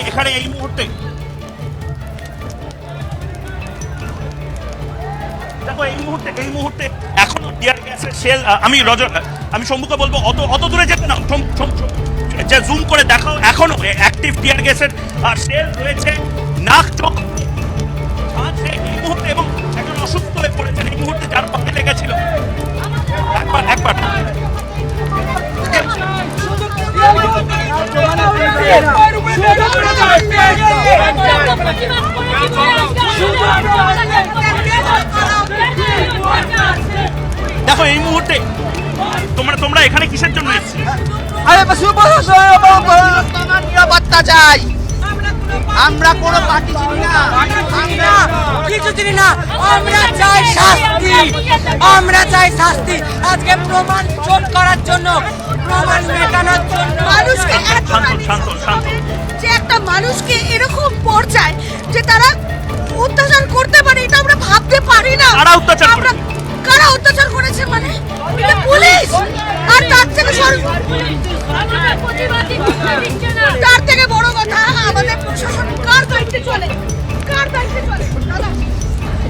এখানে এই মুহূর্তে দেখো এই মুহূর্তে এখনো টিয়ার গ্যাসের শেল আমি শম্ভুকে বলবো অত দূরে যেতে না, যে জুম করে দেখাও, এখনো অ্যাক্টিভ টিয়ার গ্যাসের শেল রয়েছে, নাক চোখ এই মুহূর্তে, এবং একজন অসুস্থ হয়ে পড়েছেন এই মুহূর্তে, যার পক্ষে লেগেছিল। একবার দেখো এই মুহূর্তে তোমরা এখানে কিসের জন্য এসেছো? নিরাপত্তা চাই। আমরা কোনো পার্টি চিনি না, কিছু চিনি না। আমরা চাই শাস্তি। আজকে প্রমাণ শোধ করার জন্য, প্রমাণ মেটানোর জন্য মানুষকে যে একটা মানুষকে এরকম পর্যায়ে যে তারা অত্যাচার করতে পারে, এটা আমরা ভাবতে পারি না। কারা অত্যাচার করেছে মানে এটা পুলিশ। আর তার থেকে বড় কথা, আমাদের প্রশাসন কার দায়িত্বে চলে? কার দায়িত্বে চলে দাদা?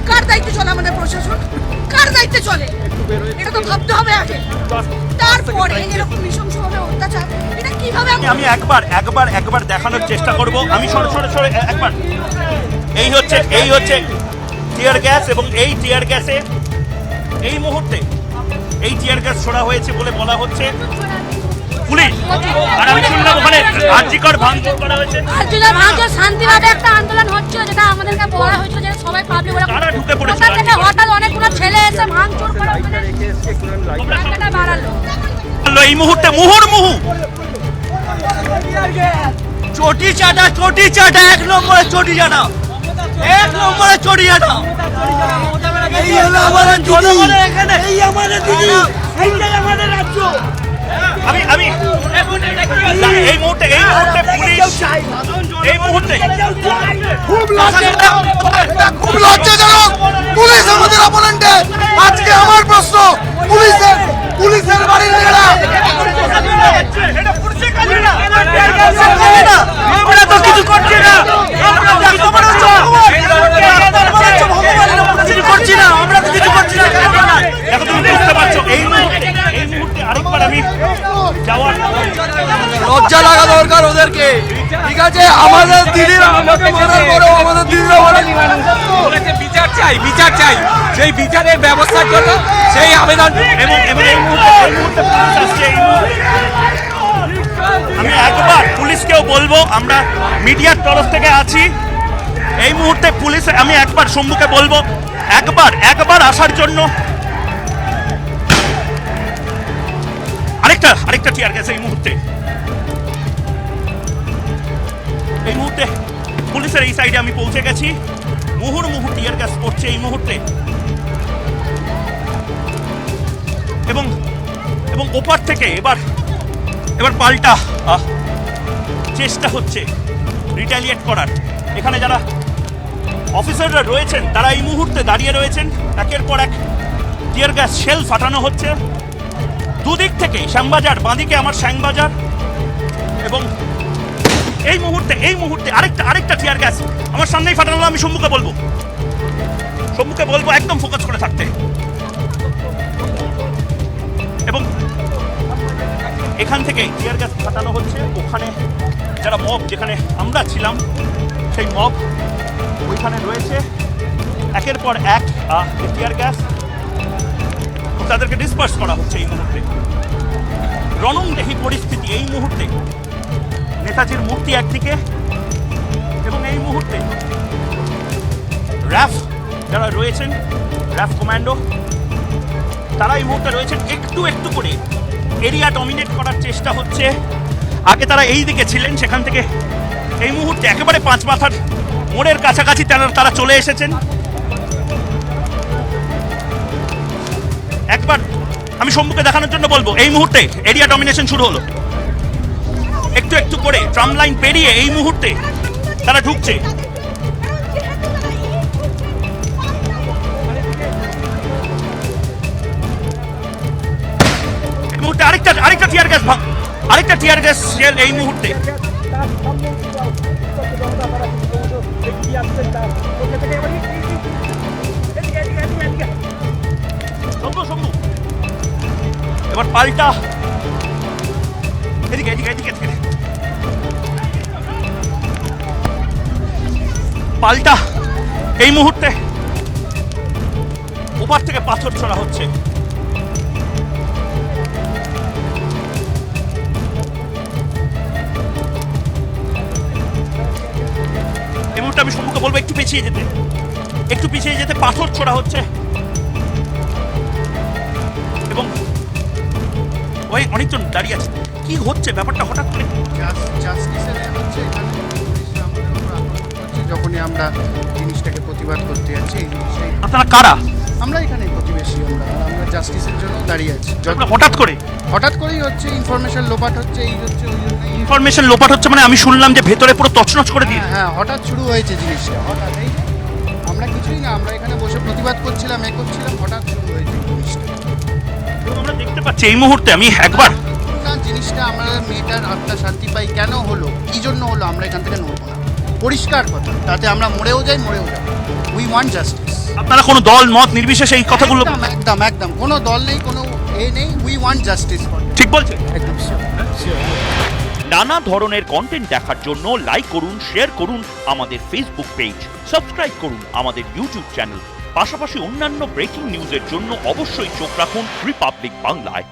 কার দায়িত্বে চলে আমাদের প্রশাসন? কার দায়িত্বে চলে? এটা তো ভাবতে হবে আগে, তারপরে এরকম নৃশংসভাবে অত্যাচার এটা কিভাবে? আমি একবার দেখানোর চেষ্টা করব। আমি সরে একবার এই হচ্ছে টিয়ার গ্যাস, এবং এই টিয়ার গ্যাসে এই মুহূর্তে এই টিয়ার গ্যাস ছোড়া হয়েছে বলে বলা হচ্ছে পুলিশ। আর আমি শুনলাম ওখানে আর্জিকর ভাঙচুর করা হয়েছে। আর্জিকর ভাঙচুর শান্তিভাবে একটা আন্দোলন হচ্ছে, যেটা আমাদেরকে বলা হয়েছিল যে সবাই পাবলিক তারা ঢুকে পড়েছে। হঠাৎ অনেকগুলো ছেলে এসে ভাঙচুর করে বাড়ালো। এই মুহূর্তে মুহুর্মুহু চটি চাটা 1 নম্বরে চটি চাটা, 1 নম্বরে চটি চাটা। এই হলো আমাদের জনগণের, এখানে এই আমাদের দিদি, এইটাই আমাদের রাজ্য। আমি এই মুহূর্তে পুলিশ এই মুহূর্তে খুব লজ্জাজনক। পুলিশ আমাদের অপোনেন্টে। আজকে আমার প্রশ্ন, পুলিশের বাড়ির মেয়েরা আমরা তো কিছু করছি না, এখন তুমি বুঝতে পারছো এই মুহূর্তে আরেকবার আমি যাওয়ার লজ্জা লাগা দরকার ওদেরকে। ঠিক আছে, আমাদের দিদিরা আমাকে মারার পরেও আমাদের দিদিরা বলেছে বিচার চাই, সেই বিচারের ব্যবস্থার জন্য সেই আবেদন। এবং এই মুহূর্তে পুলিশ আসছে। আমি একবার পুলিশকেও বলবো, আমরা মিডিয়ার তরফ থেকে আছি এই মুহূর্তে পুলিশ, আমি একবার শম্ভুকে বলবো একবার আসার জন্য। আরেকটা টিয়ার গ্যাস এই মুহূর্তে পুলিশের এই সাইডে আমি পৌঁছে গেছি। মুহুর্মুহু টিয়ার গ্যাস পড়ছে এই মুহূর্তে, এবং ওপার থেকে এবার পাল্টা চেষ্টা হচ্ছে রিটালিয়েট করার। এখানে যারা অফিসাররা রয়েছেন তারা এই মুহূর্তে দাঁড়িয়ে রয়েছেন, একের পর এক টিয়ার গ্যাস শেল ফাটানো হচ্ছে দুদিক থেকে, শ্যামবাজার বাঁদিকে আমার শ্যামবাজার, এবং এই মুহূর্তে আরেকটা টিয়ার গ্যাস আমার সামনেই ফাটানো। আমি শম্ভুকে বলবো একদম ফোকাস করে থাকতে। এবং এখান থেকে টিয়ার গ্যাস ফাটানো হচ্ছে, ওখানে যারা মব, যেখানে আমরা ছিলাম সেই মব ওইখানে রয়েছে, একের পর এক টিয়ার গ্যাস, তাদেরকে ডিসপার্স করা হচ্ছে এই মুহূর্তে। রণংদেহী পরিস্থিতি এই মুহূর্তে, নেতাজির মূর্তি একদিকে, এবং এই মুহূর্তে র্যাফ যারা রয়েছেন, র্যাফ কমান্ডো, তারা এই মুহূর্তে রয়েছেন। একটু করে এরিয়া ডমিনেট করার চেষ্টা হচ্ছে। আগে তারা এই দিকে ছিলেন, সেখান থেকে এই মুহূর্তে একেবারে 5 মাথার মোড়ের কাছাকাছি তারা চলে এসেছেন। একবার আমি শম্ভুকে দেখানোর জন্য বলবো, এই মুহূর্তে এরিয়া ডমিনেশন শুরু হলো। একটু একটু করে ট্রাম লাইন পেরিয়ে এই মুহূর্তে তারা ঢুকছে। এই মুহূর্তে আরেকটা টিয়ার গ্যাস শেল এই মুহূর্তে। শম্ভু এবার পাল্টা, এদিকে পাল্টা এই মুহূর্তে ওপার থেকে পাথর ছোড়া হচ্ছে। এই মুহূর্তে আমি সম্মুখে বলবো একটু পিছিয়ে যেতে পাথর ছোড়া হচ্ছে এবং ওই অনেকজন দাঁড়িয়ে আছে। কি হচ্ছে ব্যাপারটা হঠাৎ করে? জাস্টিসের হচ্ছে এখানে পুলিশরা আমাদের উপর আক্রমণ করছে যখনই আমরা জিনিসটাকে প্রতিবাদ করতে যাচ্ছি। এই জিনিসটাই আপনারা কারা? আমরা এখানে প্রতিবেশী, আমরা জাস্টিসের জন্য দাঁড়িয়ে আছি। আপনারা হঠাৎ করেই হচ্ছে ইনফরমেশন লোপাট হচ্ছে, এই হচ্ছে ওই জন্য ইনফরমেশন লোপাট হচ্ছে মানে আমি শুনলাম যে ভেতরে পুরো তছনছ করে দিয়ে। হ্যাঁ হঠাৎ শুরু হয়েছে জিনিসটা, হঠাৎ এই আমরা কিছুই না, আমরা এখানে বসে প্রতিবাদ করছিলাম, হঠাৎ শুরু হয়েছে জিনিসটা। এবং আমরা দেখতে পাচ্ছি এই মুহূর্তে আমি একবার না জিনিসটা আমরা মেয়েটার আত্মা শান্তি পাই, কেন হলো কি জন্য হলো আমরা এখান থেকে নড়বো না, পরিষ্কার কথা। তাতে আমরা মরেও যাই। We want justice. আপনারা কোনো দল মত নির্বিশেষে এই কথাগুলো একদম কোনো দল নেই, কোনো নেই। We want justice. ঠিক বলছেন? একদম নানা ধরনের কন্টেন্ট দেখার জন্য লাইক করুন, শেয়ার করুন আমাদের ফেসবুক পেজ, সাবস্ক্রাইব করুন আমাদের ইউটিউব চ্যানেল। পাশাপাশি অন্যান্য ব্রেকিং নিউজের জন্য অবশ্যই চোখ রাখুন রিপাবলিক বাংলায়।